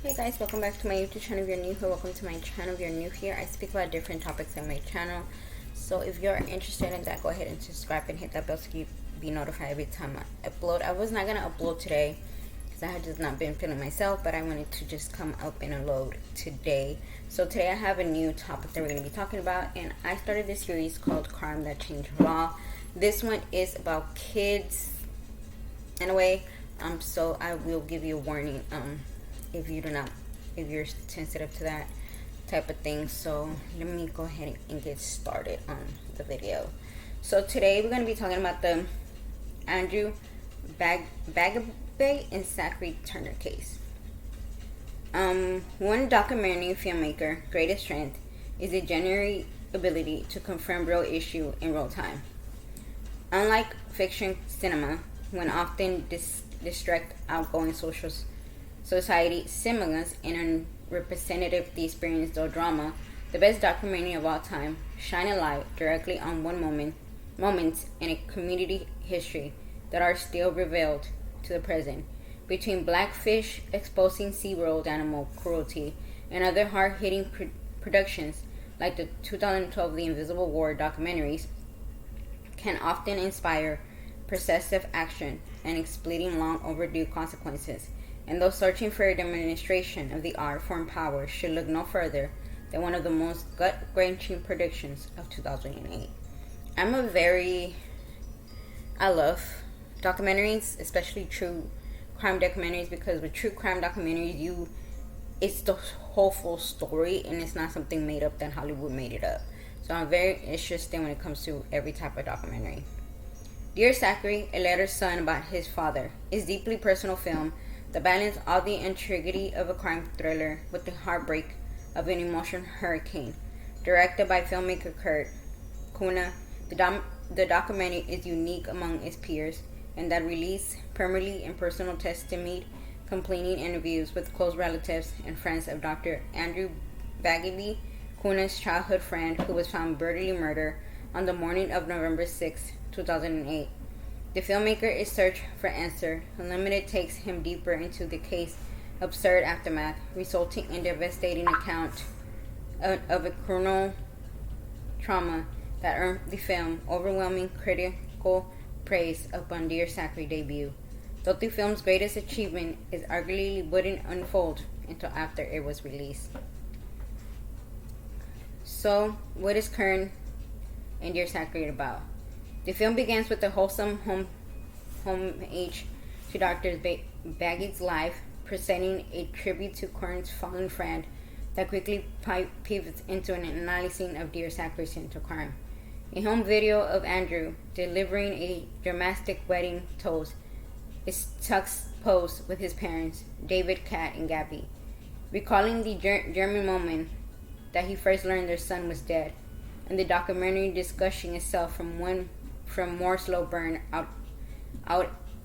Hey guys, welcome back to my YouTube channel. If you're new here, welcome to my channel. If you're new here, I speak about different topics on my channel. So if you're interested in that, go ahead and subscribe and hit that bell so you be notified every time I upload. I was not going to upload today because I had just not been feeling myself, but I wanted to just come up and upload today. So today I have a new topic that we're going to be talking about, and I started this series called Crime That Changed Law. This one is about kids in a way, so I will give you a warning if you're sensitive to that type of thing. So let me go ahead and get started on the video. So today we're going to be talking about the Andrew Bagby and Zachary Turner case. One documentary filmmaker greatest strength is the genuine ability to confirm real issue in real time. Unlike fiction cinema, when often distract outgoing society simulants and unrepresentative the experience or drama, the best documentary of all time shine a light directly on moments in a community history that are still revealed to the present. Between Blackfish exposing SeaWorld animal cruelty and other hard-hitting productions like the 2012 The Invisible War documentaries can often inspire perceptive action and exploiting long overdue consequences. And those searching for a demonstration of the art form power should look no further than one of the most gut-wrenching predictions of 2008. I love documentaries, especially true crime documentaries, because with true crime documentaries, it's the whole full story, and it's not something made up that Hollywood made it up. So I'm very interested when it comes to every type of documentary. Dear Zachary, a letter son about his father, is deeply personal film that balances all the intricacy of a crime thriller with the heartbreak of an emotional hurricane. Directed by filmmaker Kurt Kuna, the documentary is unique among its peers, and that released primarily in personal testimony, completing interviews with close relatives and friends of Dr. Andrew Bagby, Kuna's childhood friend who was found brutally murdered on the morning of November 6, 2008. The filmmaker is searching for answer. Unlimited takes him deeper into the case's absurd aftermath, resulting in devastating account of a cruel trauma that earned the film overwhelming critical praise upon Dear Zachary debut. Though the film's greatest achievement is arguably wouldn't unfold until after it was released. So, what is Kern and Dear Zachary about? The film begins with a wholesome homage to Dr. Bagby's life, presenting a tribute to Kern's fallen friend that quickly pivots into an analysis of Dear Zachary's central crime. A home video of Andrew delivering a dramatic wedding toast is juxtaposed with his parents, David, Kat, and Gabby, recalling the German moment that he first learned their son was dead, and the documentary discussing itself from more slow burn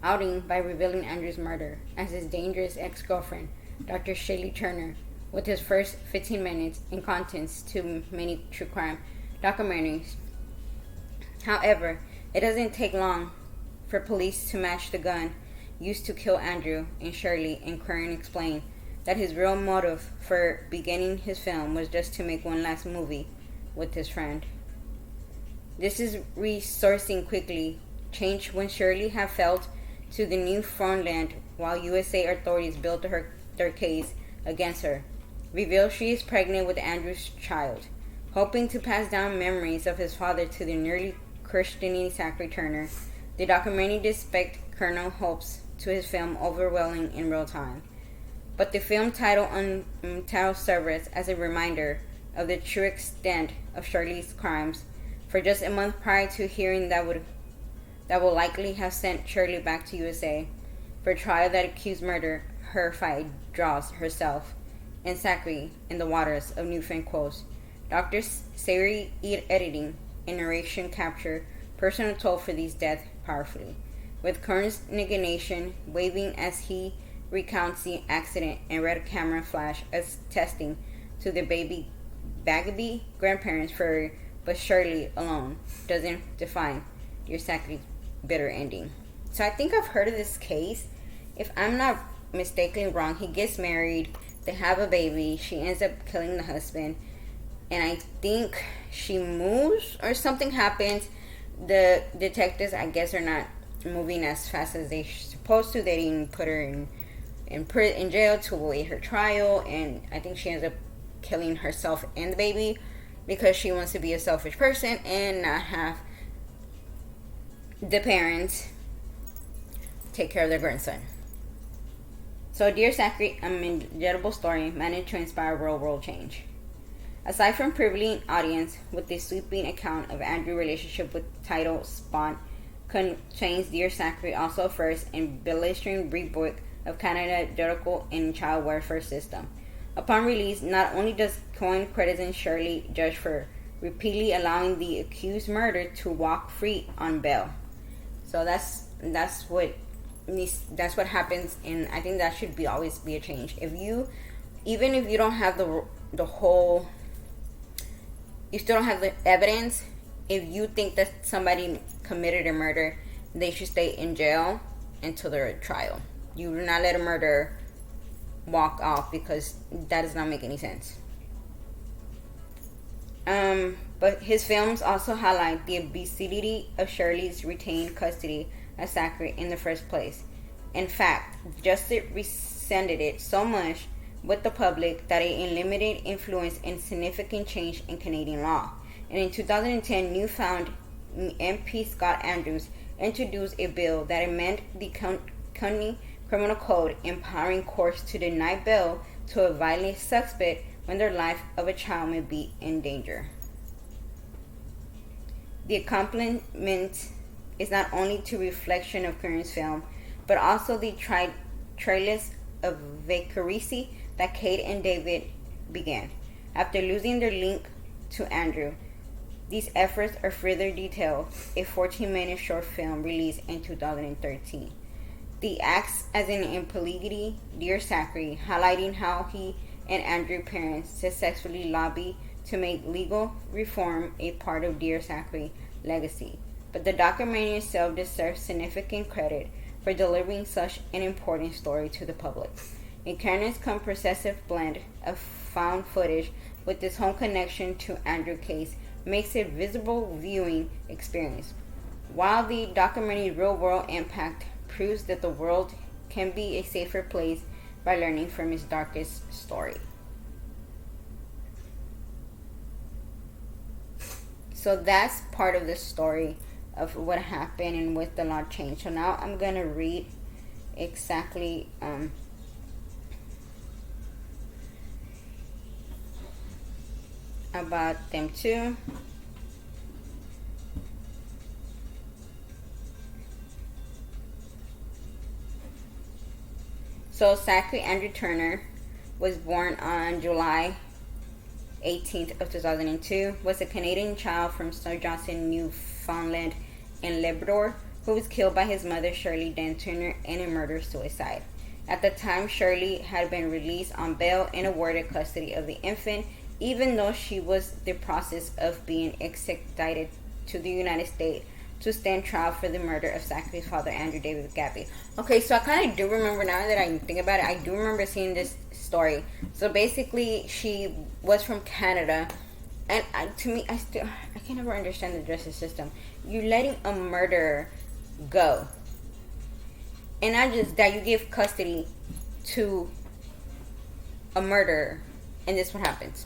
outing by revealing Andrew's murder as his dangerous ex-girlfriend, Dr. Shelley Turner, with his first 15 minutes in contents to many true crime documentaries. However, it doesn't take long for police to match the gun used to kill Andrew and Shirley, and Kern explained that his real motive for beginning his film was just to make one last movie with his friend. This is resourcing quickly changed when Shirley had fled to the Newfoundland while USA authorities built their case against her. Revealed she is pregnant with Andrew's child. Hoping to pass down memories of his father to the nearly Christian Zachary Turner, the documentary depicts Colonel hopes to his film overwhelming in real time. But the film title serves as a reminder of the true extent of Shirley's crimes. For just a month prior to hearing that will likely have sent Shirley back to USA for a trial that accused murder, her fight draws herself and Zachary in the waters of Newfoundland coast. Dr. Sari editing and narration capture personal toll for these deaths powerfully, with Kern's indignation waving as he recounts the accident and red camera flash as testing to the baby Bagby grandparents for, but Shirley alone doesn't define Dear Zachary's bitter ending. So I think I've heard of this case. If I'm not mistakenly wrong, he gets married They have a baby. She ends up killing the husband. And I think she moves or something happens. The detectives, I guess, are not moving as fast as they're supposed to. They didn't put her in jail to await her trial. And I think she ends up killing herself and the baby because she wants to be a selfish person and not have the parents take care of their grandson. So, Dear Zachary, a memorable story managed to inspire real world change. Aside from privileging audience with the sweeping account of Andrew's relationship with title Spawn, contains Dear Zachary also first in blistering reboot of Canada's judicial and child welfare system. Upon release, not only does Cohen credit Shirley judge for repeatedly allowing the accused murderer to walk free on bail. So that's what happens, and I think that should always be a change. Even if you don't have the whole, you still don't have the evidence. If you think that somebody committed a murder, they should stay in jail until their trial. You do not let a murderer walk off, because that does not make any sense. But his films also highlight the absurdity of Shirley's retained custody of Zachary in the first place. In fact, justice resented it so much with the public that it limited influence and significant change in Canadian law. And in 2010, newfound MP Scott Andrews introduced a bill that amended the county criminal code, empowering courts to deny bail to a violent suspect when the life of a child may be in danger. The accompaniment is not only to reflection of Curran's film, but also the trailers of vacancy that Kate and David began. After losing their link to Andrew, these efforts are further detailed, a 14-minute short film released in 2013. The acts as an impolity, Dear Zachary, highlighting how he and Andrew's parents successfully lobbied to make legal reform a part of Dear Zachary's legacy. But the documentary itself deserves significant credit for delivering such an important story to the public. Incarnate's comprehensive blend of found footage with its home connection to Andrew's case makes it a visible viewing experience, while the documentary's real-world impact proves that the world can be a safer place by learning from its darkest story. So that's part of the story of what happened and what the law changed. So now I'm going to read exactly about them too. So Zachary Andrew Turner was born on July 18th of 2002, was a Canadian child from Sir Johnson, Newfoundland and Labrador, who was killed by his mother Shirley Dan Turner in a murder-suicide. At the time, Shirley had been released on bail and awarded custody of the infant, even though she was in the process of being extradited to the United States to stand trial for the murder of Zachary's father, Andrew David Bagby. Okay, so I kind of do remember, now that I think about it, I do remember seeing this story. So basically, she was from Canada, and to me, I can never understand the justice system. You're letting a murderer go, and not just that, you give custody to a murderer, and this is what happens.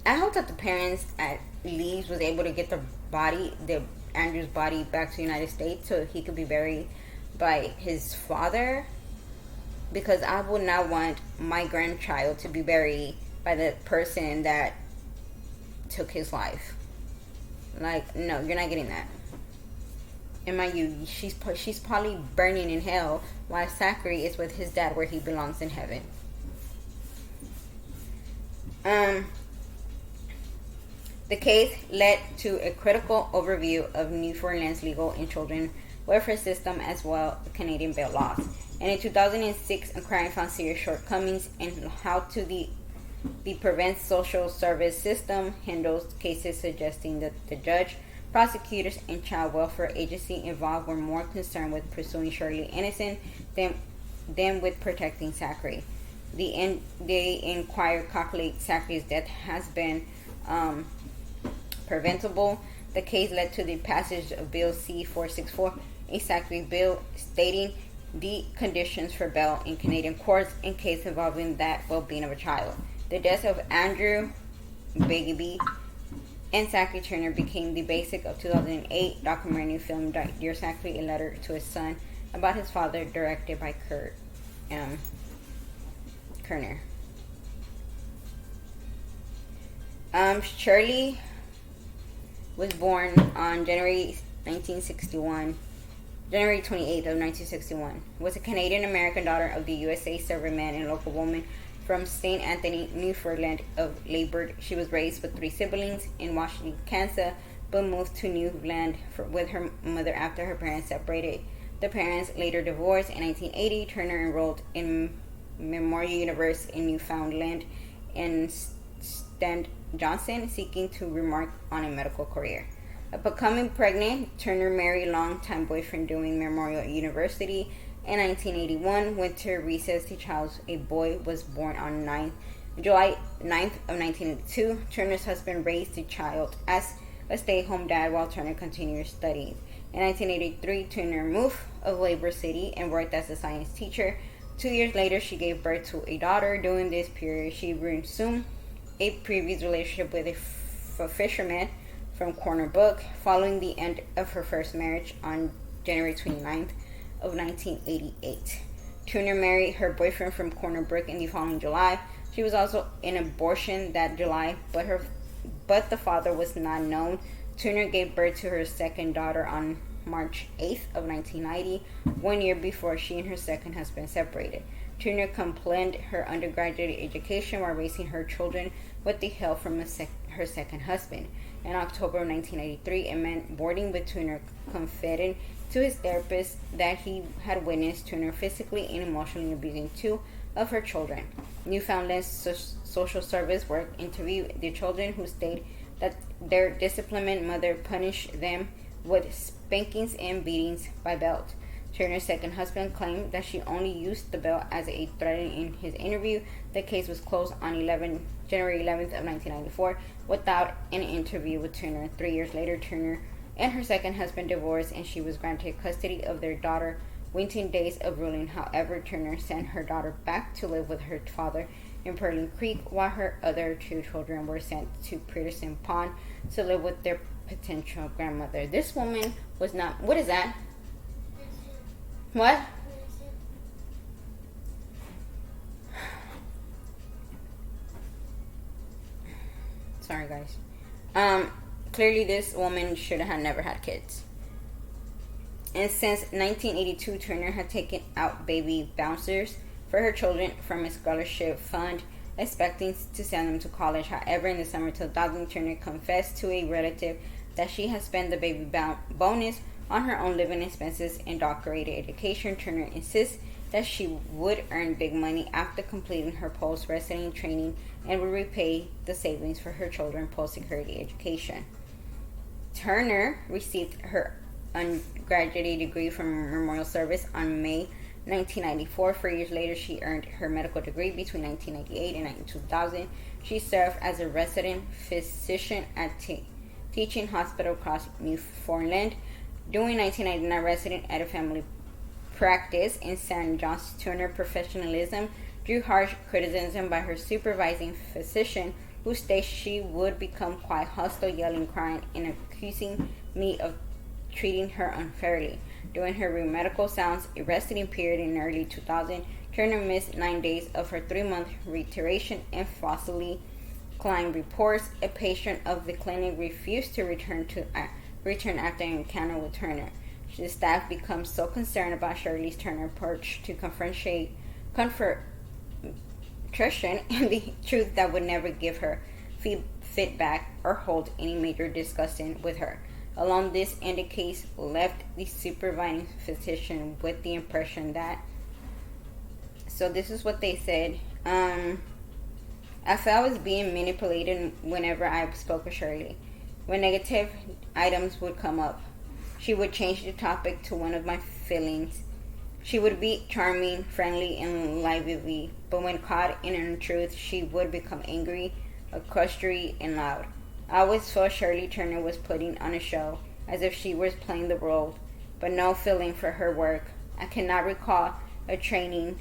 I hope that the parents at least was able to get Andrew's body back to the United States so he could be buried by his father, because I would not want my grandchild to be buried by the person that took his life. Like, no, you're not getting that. And mind you, she's probably burning in hell while Zachary is with his dad where he belongs in heaven. The case led to a critical overview of Newfoundland's legal and children welfare system, as well as Canadian bail laws. And in 2006, inquiry found serious shortcomings in how the prevent social service system handles cases, suggesting that the judge, prosecutors, and child welfare agency involved were more concerned with pursuing Shirley innocent than than with protecting Zachary. They inquire calculate Zachary's death has been preventable. The case led to the passage of Bill C-464, a Zachary bill stating the conditions for bail in Canadian courts in case involving the well-being of a child. The death of Andrew Bagby and Zachary Turner became the basis of 2008 documentary film Dear Zachary, a letter to his son about his father, directed by Kerner. Shirley was born on January 28th of 1961. Was a Canadian-American daughter of the USA serviceman and local woman from St. Anthony, Newfoundland of Labored. She was raised with 3 siblings in Washington, Kansas, but moved to Newfoundland with her mother after her parents separated. The parents later divorced. In 1980, Turner enrolled in Memorial University in Newfoundland and St. Johnson, seeking to remark on a medical career. Becoming pregnant, Turner married longtime boyfriend during Memorial University. In 1981, winter recess, the child, a boy, was born on July 9th of 1982. Turner's husband raised the child as a stay-at-home dad while Turner continued studying. In 1983, Turner moved of Labor City and worked as a science teacher. 2 years later, she gave birth to a daughter. During this period, she resumed a previous relationship with a fisherman from Corner Brook, following the end of her first marriage on January 29th of 1988. Turner married her boyfriend from Corner Brook in the following July. She was also in abortion that July, but the father was not known. Turner gave birth to her second daughter on March 8th of 1990, 1 year before she and her second husband separated. Turner completed her undergraduate education while raising her children with the help from her second husband. In October of 1993, a man boarding with Turner confided to his therapist that he had witnessed Turner physically and emotionally abusing 2 of her children. Newfoundland's social service work interviewed the children, who stated that their disciplined mother punished them with spankings and beatings by belt. Turner's second husband claimed that she only used the belt as a threat in his interview. The case was closed on January 11th of 1994 without an interview with Turner. 3 years later, Turner and her second husband divorced, and she was granted custody of their daughter within days of ruling. However, Turner sent her daughter back to live with her father in Pearling Creek, while her other 2 children were sent to Peterson Pond to live with their potential grandmother. This woman was not... What is that? What? Sorry, guys. Clearly this woman should have never had kids. And since 1982, Turner had taken out baby bouncers for her children from a scholarship fund, expecting to send them to college. However, in the summer 2000, Turner confessed to a relative that she had spent the baby bonus on her own living expenses and doctorated education. Turner insists that she would earn big money after completing her post-residency training and would repay the savings for her children's post-security education. Turner received her undergraduate degree from Memorial Service on May 1994. 4 years later, she earned her medical degree. Between 1998 and 2000, she served as a resident physician at Teaching Hospital across Newfoundland. During 1999, resident at a family practice in St. John's. Turner's professionalism drew harsh criticism by her supervising physician, who stated she would become quite hostile, yelling, crying, and accusing me of treating her unfairly. During her medical sounds, a resting period in early 2000, Turner missed 9 days of her 3-month reiteration and falsely claimed reports. A patient of the clinic refused to return after an encounter with Turner. The staff becomes so concerned about Shirley's Turner approach to confrontation and the truth that would never give her feedback or hold any major discussion with her. Along this end, the case left the supervising physician with the impression that... So this is what they said. I felt I was being manipulated whenever I spoke with Shirley. When negative items would come up, she would change the topic to one of my feelings. She would be charming, friendly, and lively, but when caught in untruth, she would become angry, accusatory, and loud. I always felt Shirley Turner was putting on a show, as if she was playing the role, but no feeling for her work. I cannot recall a training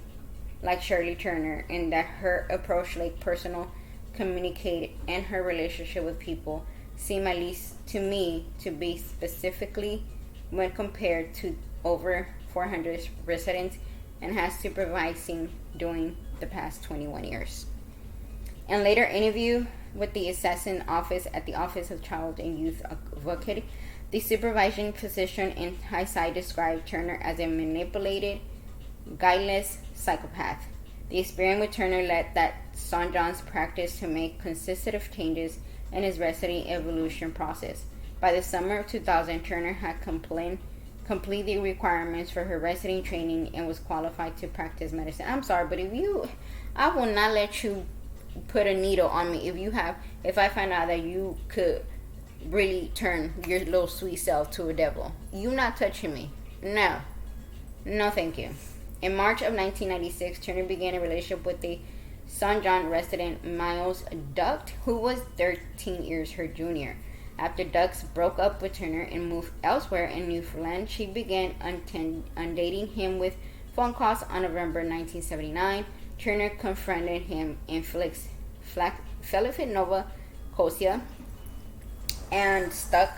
like Shirley Turner, in that her approach, like personal communicate, and her relationship with people seem, at least to me, to be specifically when compared to over 400 residents and has supervising during the past 21 years. In later interview with the assassin office at the Office of Child and Youth Advocate, the supervising physician in hindsight described Turner as a manipulated, guileless psychopath. The experience with Turner led that St. John's practice to make consistent changes in his resident evolution process. By the summer of 2000, Turner had completed the requirements for her resident training and was qualified to practice medicine. I'm sorry, but I will not let you put a needle on me if I find out that you could really turn your little sweet self to a devil. You not touching me. No, thank you. In March of 1996, Turner began a relationship with the St. John resident Miles Duct, who was 13 years her junior. After Dux broke up with Turner and moved elsewhere in Newfoundland, she began undating him with phone calls. On November 1979, Turner confronted him in Philadelphia, Nova Scotia, and stuck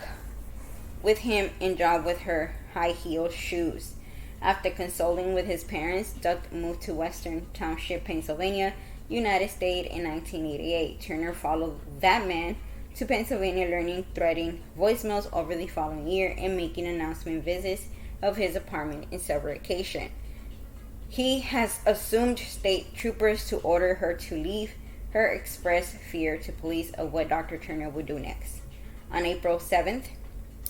with him in job with her high-heel shoes. After consulting with his parents, Duck moved to Western Township, Pennsylvania, United States in 1988. Turner followed that man to Pennsylvania, learning threatening voicemails over the following year and making announcement visits of his apartment in several occasions. He has assumed state troopers to order her to leave. Her expressed fear to police of what Dr. Turner would do next. On April 7th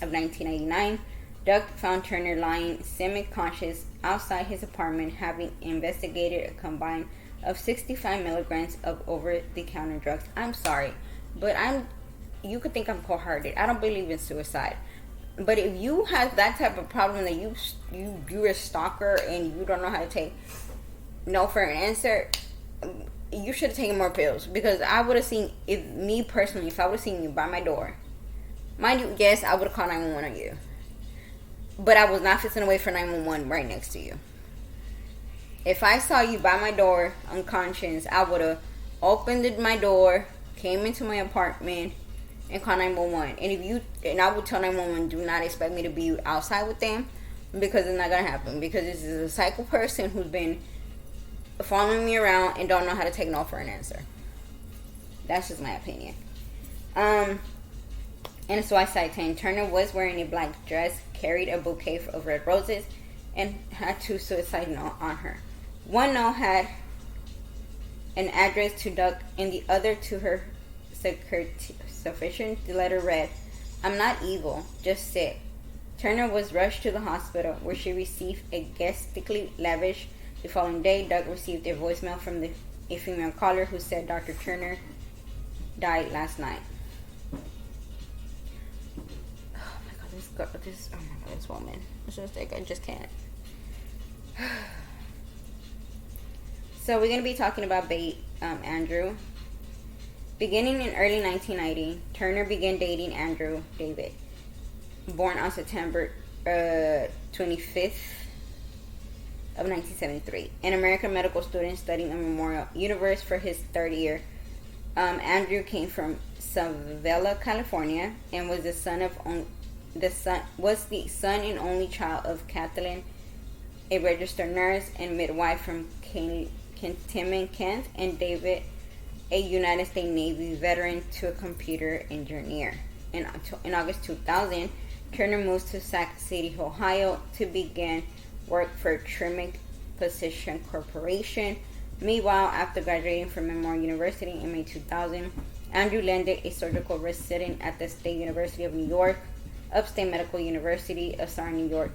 of 1999, Duck found Turner lying semi-conscious outside his apartment, having investigated a combine of 65 milligrams of over-the-counter drugs. I'm sorry, but you could think I'm cold-hearted. I don't believe in suicide. But if you have that type of problem that you're a stalker and you don't know how to take no for an answer, you should have taken more pills. Because I would have seen, if I would have seen you by my door, mind you, yes, I would have called 911 on you. But I was not fixing to wait for 911 right next to you. If I saw you by my door unconscious, I would have opened my door, came into my apartment, and called 911. And I would tell 911, do not expect me to be outside with them, because it's not gonna happen. Because this is a psycho person who's been following me around and don't know how to take no for an answer. That's just my opinion. In a suicide attempt, Turner was wearing a black dress, carried a bouquet of red roses, and had 2 suicide notes on her. One note had an address to Duck, and the other to her sufficient. The letter read, "I'm not evil, just sick." Turner was rushed to the hospital, where she received a guestically lavish. The following day, Duck received a voicemail from a female caller who said Dr. Turner died last night. This woman. I just can't. So we're going to be talking about Andrew. Beginning in early 1990, Turner began dating Andrew David, born on September 25th of 1973, an American medical student studying at Memorial University for his third year. Andrew came from Savella, California, and was the son and only child of Kathleen, a registered nurse and midwife from Canton, Kent, and David, a United States Navy veteran, to a computer engineer. In August 2000, Turner moved to Sac City, Ohio, to begin work for Trimic Precision Corporation. Meanwhile, after graduating from Memorial University in May 2000, Andrew landed a surgical resident at the State University of New York, Upstate Medical University of Southern New York.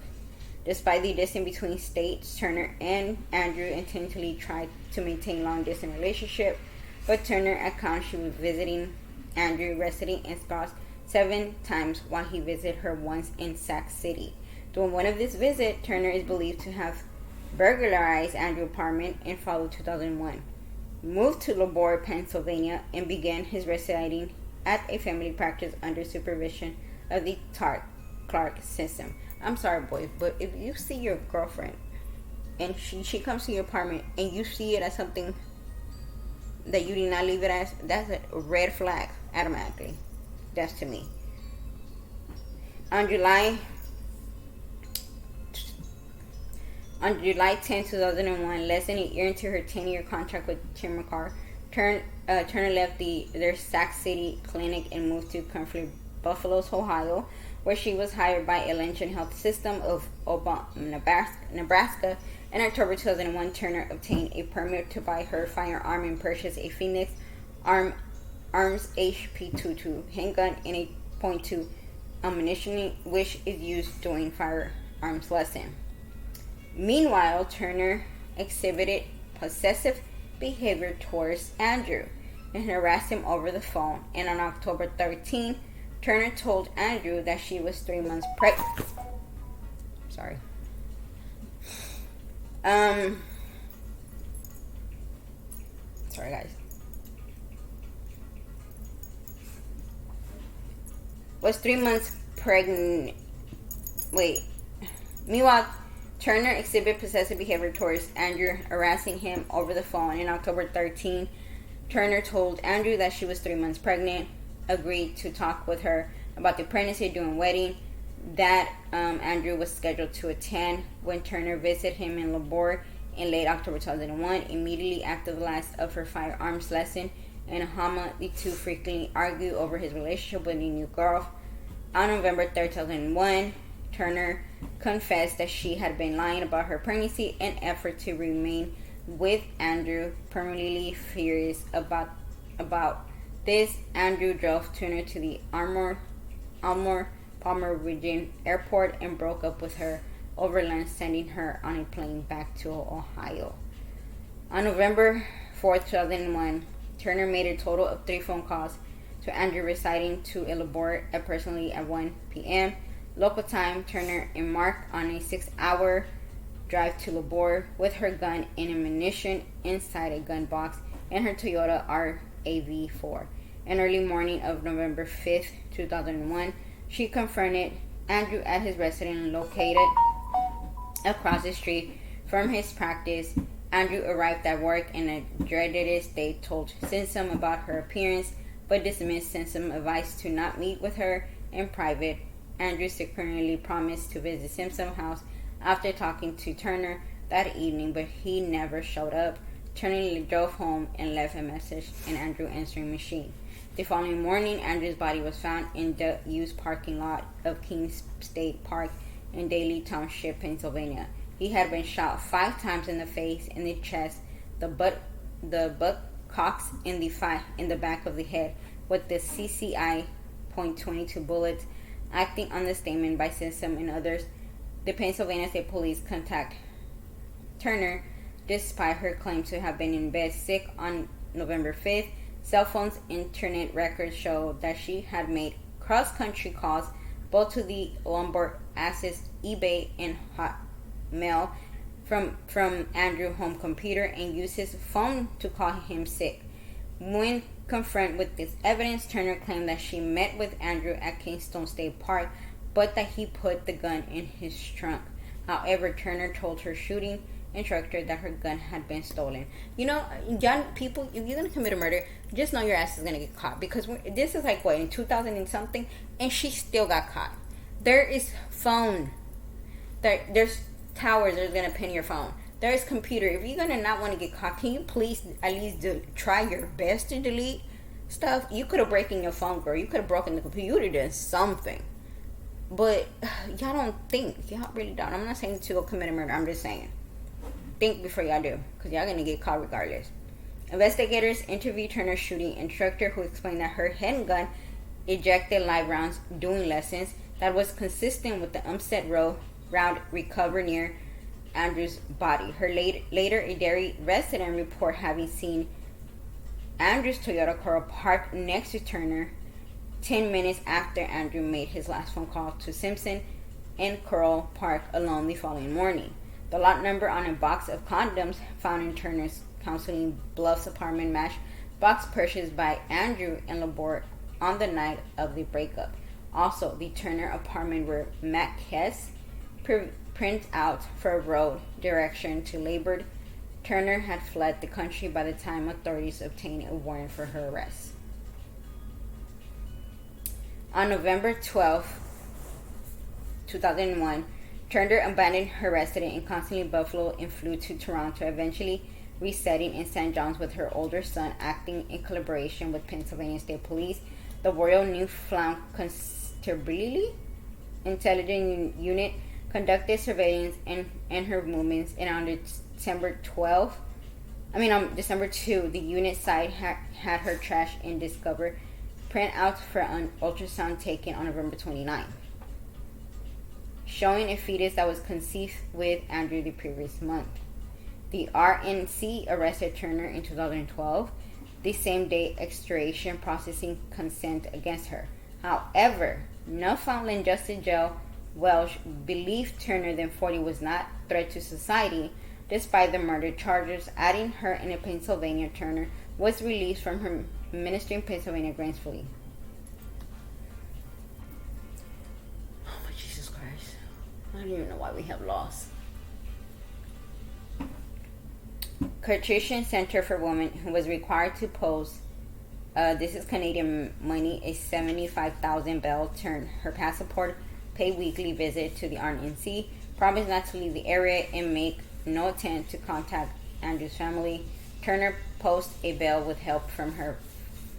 Despite the distance between states, Turner and Andrew intentionally tried to maintain long-distance relationship, but Turner accounts she was visiting Andrew residing in spouse 7 times, while he visited her once in Sac City. During one of these visits, Turner is believed to have burglarized Andrew's apartment in fall of 2001, moved to Labor, Pennsylvania, and began his residing at a family practice under supervision of the Clark system. I'm sorry, boys, but if you see your girlfriend and she comes to your apartment and you see it as something that you did not leave it as, that's a red flag automatically. That's to me. On July 10, 2001, less than a year into her 10-year contract with Tim McCarr, Turner left their Sac City clinic and moved to Comfort Buffalo, Ohio, where she was hired by Ellington Health System of Nebraska. In October 2001, Turner obtained a permit to buy her firearm and purchase a Phoenix Arms HP-22 handgun and a .2 ammunition, which is used during firearms lesson. Meanwhile, Turner exhibited possessive behavior towards Andrew and harassed him over the phone. And on October 13, Turner told Andrew that she was 3 months pregnant. Sorry. Sorry, guys. Was 3 months pregnant. Meanwhile, Turner exhibited possessive behavior towards Andrew, harassing him over the phone. In October 13, Turner told Andrew that she was 3 months pregnant, agreed to talk with her about the pregnancy during wedding that Andrew was scheduled to attend. When Turner visited him in Labor in late October 2001, immediately after the last of her firearms lesson in Hama, the two frequently argued over his relationship with a new girl. On November 3, 2001, Turner confessed that she had been lying about her pregnancy in an effort to remain with Andrew. Permanently furious about this, Andrew drove Turner to the Armour Palmer Region Airport and broke up with her overland, sending her on a plane back to Ohio. On November 4, 2001, Turner made a total of 3 phone calls to Andrew residing to a Labor approximately at 1 p.m. local time. Turner embarked on a 6-hour drive to Labor with her gun and ammunition inside a gun box and her Toyota RAV4. In early morning of November 5th, 2001, she confronted Andrew at his residence located across the street from his practice. Andrew arrived at work in a dreaded state, told Simpson about her appearance, but dismissed Simpson's advice to not meet with her in private. Andrew secretly promised to visit Simpson's house after talking to Turner that evening, but he never showed up. Turner drove home and left a message in Andrew's answering machine. The following morning, Andrew's body was found in the used parking lot of Kings State Park in Daly Township, Pennsylvania. He had been shot 5 times in the face, in the chest, the buttocks, in the back of the head, with the CCI .22 bullets. Acting on the statement by Simpson and others, the Pennsylvania State Police contact Turner, despite her claim to have been in bed sick on November 5th. Cell phones internet records show that she had made cross-country calls both to the Lombard Access, eBay, and Hotmail from Andrew's home computer and used his phone to call him sick. When confronted with this evidence, Turner claimed that she met with Andrew at Kingston State Park, but that he put the gun in his trunk. However, Turner told her shooting instructor that her gun had been stolen. You know, young people, if you're gonna commit a murder, just know your ass is gonna get caught, because this is like what, in 2000 and something, and she still got caught. There is phone, there's towers that's gonna pin your phone, there's computer. If you're gonna not want to get caught, can you please at least try your best to delete stuff? You could have broken your phone, girl. You could have broken the computer. You would have done something. But y'all don't think. Y'all really don't. I'm not saying to go commit a murder. I'm just saying, think before y'all do, because y'all gonna get caught regardless. Investigators interviewed Turner's shooting instructor, who explained that her handgun ejected live rounds during lessons that was consistent with the unset round recovered near Andrew's body. Her later a Derry resident report having seen Andrew's Toyota Corolla parked next to Turner 10 minutes after Andrew made his last phone call to Simpson in Coral Park alone the following morning. The lot number on a box of condoms found in Turner's Counseling Bluffs apartment matched box purchased by Andrew and Laborde on the night of the breakup. Also, the Turner apartment where Matt Hess print out for a road direction to Laborde. Turner had fled the country by the time authorities obtained a warrant for her arrest. On November 12, 2001, Turner abandoned her residence in Constantly Buffalo and flew to Toronto, eventually resetting in St. John's with her older son, acting in collaboration with Pennsylvania State Police, the Royal Newfoundland Constabulary Intelligence Unit conducted surveillance and her movements, and on December 2, the unit site had her trash and discovered printouts for an ultrasound taken on November 29, showing a fetus that was conceived with Andrew the previous month. The RNC arrested Turner in 2012, the same day extradition processing consent against her. However, Newfoundland Justice Joe Welsh believed Turner, then 40, was not a threat to society despite the murder charges, adding her in Pennsylvania. Turner was released from her ministry in Pennsylvania gracefully. Oh my Jesus Christ. I don't even know why we have laws. Cartesian Center for Women, who was required to post, this is Canadian money, a $75,000 bail, turn her passport, pay weekly visit to the RNC, promise not to leave the area, and make no attempt to contact Andrew's family. Turner posted a bail with help from her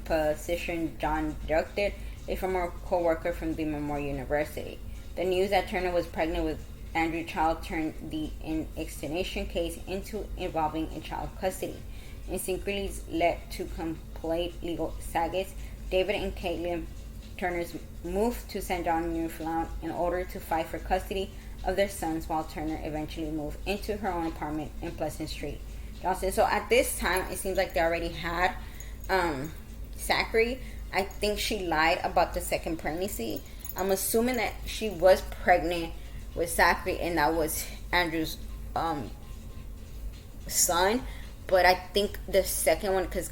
physician John Ducted, a former co-worker from the Memorial University. The news that Turner was pregnant with Andrew Child turned the extradition case into involving in child custody, and secretly led to complete legal sagas. David and Caitlin Turner's moved to St. John, Newfoundland in order to fight for custody of their sons, while Turner eventually moved into her own apartment in Pleasant Street, Johnson. So at this time, it seems like they already had Zachary. I think she lied about the second pregnancy. I'm assuming that she was pregnant with Zachary and that was Andrew's son. But I think the second one, because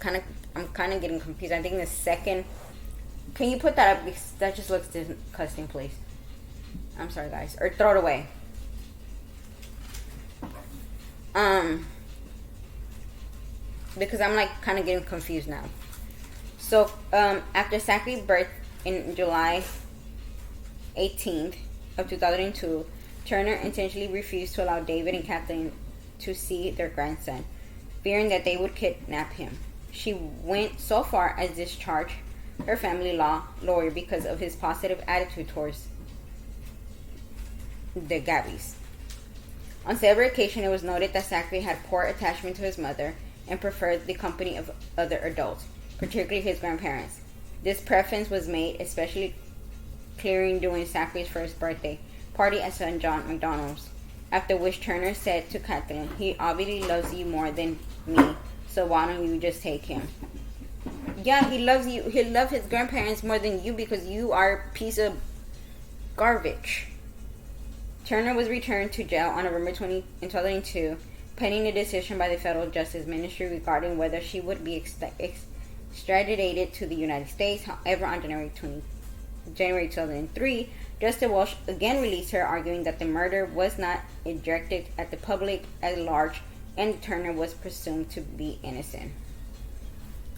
I'm kind of getting confused. I think the second. Can you put that up? Because that just looks disgusting, please. I'm sorry, guys. Or throw it away. Because I'm like kind of getting confused now. So, after Zachary's birth in July 18th of 2002, Turner intentionally refused to allow David and Kathleen to see their grandson, fearing that they would kidnap him. She went so far as discharge her family law lawyer because of his positive attitude towards the Gabbys. On several occasions, it was noted that Zachary had poor attachment to his mother and preferred the company of other adults, particularly his grandparents. This preference was made especially clear during Zachary's first birthday party at St. John McDonald's, after which Turner said to Kathleen, "He obviously loves you more than me, so why don't you just take him?" Yeah, he loves you. He loves his grandparents more than you because you are a piece of garbage. Turner was returned to jail on November 20, 2002, pending a decision by the Federal Justice Ministry regarding whether she would be extradited to the United States. However, on January 2003, Justice Walsh again released her, arguing that the murder was not directed at the public at large and Turner was presumed to be innocent.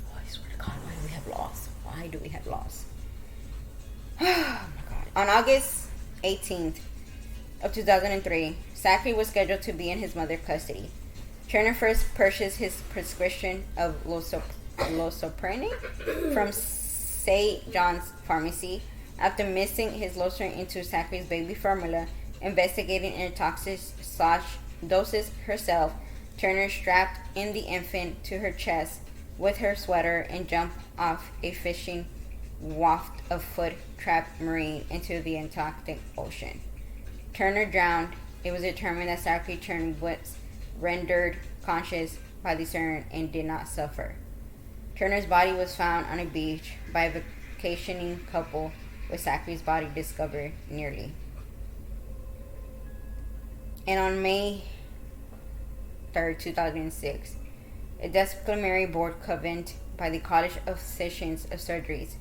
Oh, I swear to God, why do we have laws? Why do we have laws? Oh my God. On August 18th of 2003, Zachary was scheduled to be in his mother's custody. Turner first purchased his prescription of Losoprane from St. John's Pharmacy. After mixing his Losoprane into Zachary's baby formula, investigating and toxic doses herself, Turner strapped in the infant to her chest with her sweater and jumped off a fishing waft of foot-trapped marine into the Atlantic Ocean. Turner drowned. It was determined that Zachary Turner was rendered conscious by the siren and did not suffer. Turner's body was found on a beach by a vacationing couple, with Zachary's body discovered nearly. And on May 23rd, 2006. A disciplinary board convened by the College of Physicians of Surgeries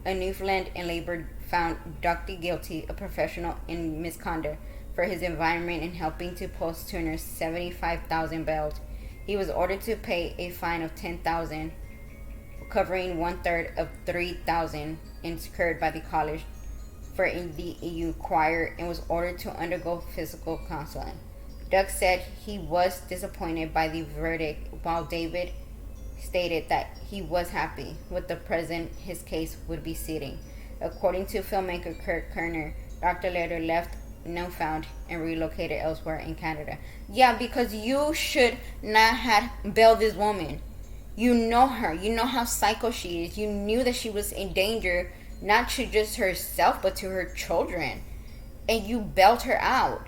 of Newfoundland and Labor found Ducty guilty of professional misconduct for his involvement in helping to post Turner's 75,000 bail. He was ordered to pay a fine of 10,000, covering 1/3 of 3,000 incurred by the college for the EU choir, and was ordered to undergo physical counseling. Duck said he was disappointed by the verdict, while David stated that he was happy with the precedent his case would be setting. According to filmmaker Kurt Kerner, Dr. later left Newfoundland and relocated elsewhere in Canada. Yeah, because you should not have bailed this woman. You know her. You know how psycho she is. You knew that she was in danger, not to just herself, but to her children. And you bailed her out.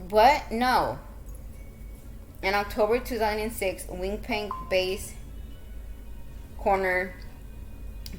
What? No. In October 2006, Winnipeg based coroner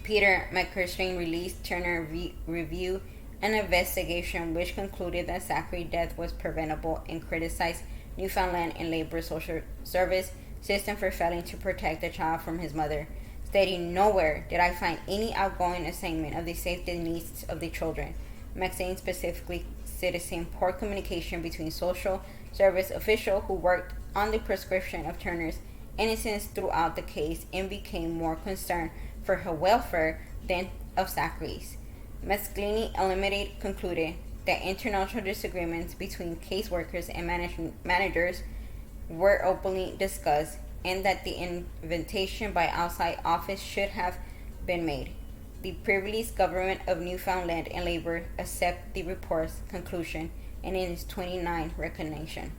Peter McCurstrain released Turner Review, an investigation which concluded that Zachary's death was preventable and criticized Newfoundland and Labor Social Service system for failing to protect the child from his mother, stating, "Nowhere did I find any outgoing assignment of the safety needs of the children." McCurstrain specifically cited poor communication between social service officials who worked on the prescription of Turner's innocence throughout the case and became more concerned for her welfare than of Zachary's. McCurstrain concluded that internal disagreements between caseworkers and managers were openly discussed, and that the invitation by outside office should have been made. The privileged government of Newfoundland and Labor accepted the report's conclusion and in its 29 recognition.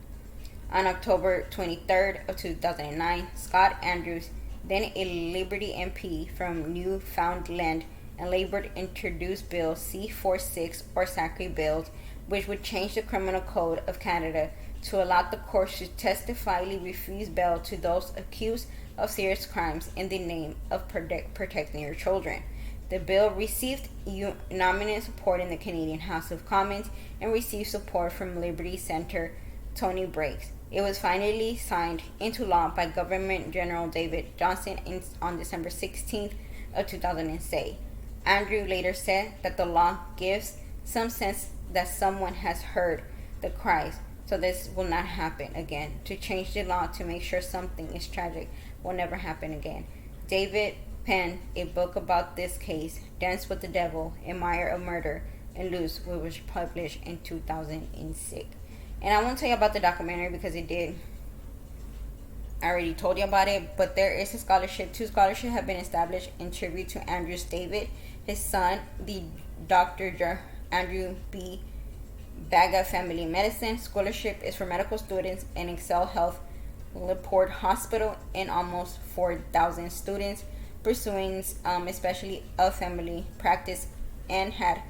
On October 23rd of 2009, Scott Andrews, then a Liberty MP from Newfoundland and Labor, introduced Bill C-46 or Zachary Bills, which would change the Criminal Code of Canada to allow the courts to testifiably refuse bail to those accused of serious crimes in the name of protecting your children. The bill received unanimous support in the Canadian House of Commons and received support from Liberty Senator Tony Breaks. It was finally signed into law by Governor General David Johnston on December 16th of 2006. Andrew later said that the law gives some sense that someone has heard the cries, so this will not happen again. To change the law to make sure something is tragic will never happen again. David penned a book about this case, Dance with the Devil, Admire of Murder and Loose, which was published in 2006. And I won't tell you about the documentary because I already told you about it, but there is a scholarship. 2 scholarships have been established in tribute to Andrews David, his son, the Dr. Andrew B. Bagby Family Medicine Scholarship is for medical students in Excel Health LaPorte Hospital and almost 4,000 students pursuing especially a family practice and had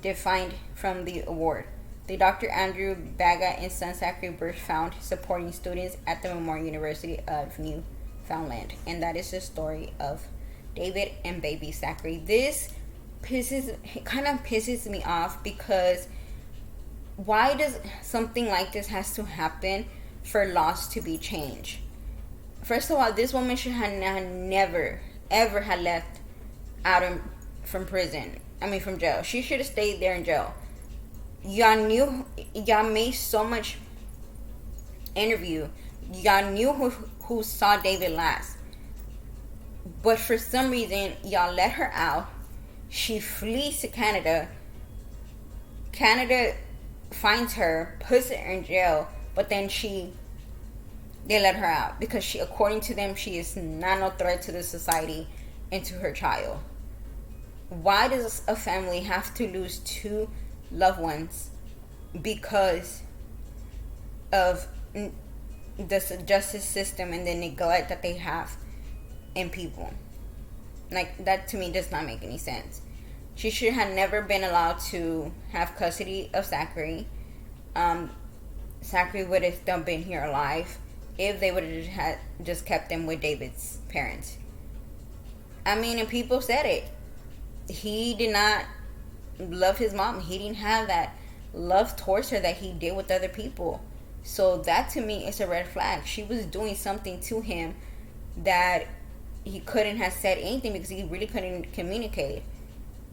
defined from the award. The Dr. Andrew Bagby and son Zachary Birch found supporting students at the Memorial University of Newfoundland. And that is the story of David and baby Zachary. This kind of pisses me off because why does something like this has to happen for laws to be changed? First of all, this woman should have never, ever had left out from jail. She should have stayed there in jail. Y'all made so much interview. Y'all knew who saw David last. But for some reason, y'all let her out. She flees to Canada. Canada finds her, puts her in jail, but then they let her out because according to them, she is not no threat to the society and to her child. Why does a family have to lose 2 loved ones because of the justice system and the neglect that they have in people? Like, that to me does not make any sense. She should have never been allowed to have custody of Zachary. Zachary would have still been here alive if they would have just kept him with David's parents. And people said it. He did not love his mom. He didn't have that love towards her that he did with other people. So that to me is a red flag. She was doing something to him that he couldn't have said anything because he really couldn't communicate.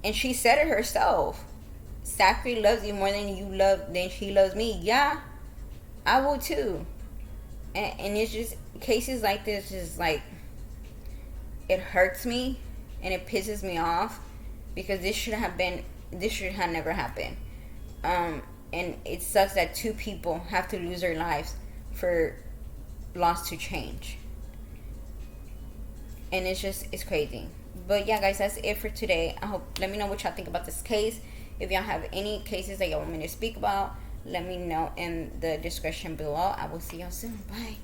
And she said it herself. Zachary loves you more than she loves me. Yeah, I will too. And it's just cases like this, just like, it hurts me and it pisses me off because this should have never happened. And it sucks that two people have to lose their lives for laws to change. And it's crazy. But yeah, guys, that's it for today. I hope, let me know what y'all think about this case. If y'all have any cases that y'all want me to speak about, let me know in the description below. I will see y'all soon. Bye.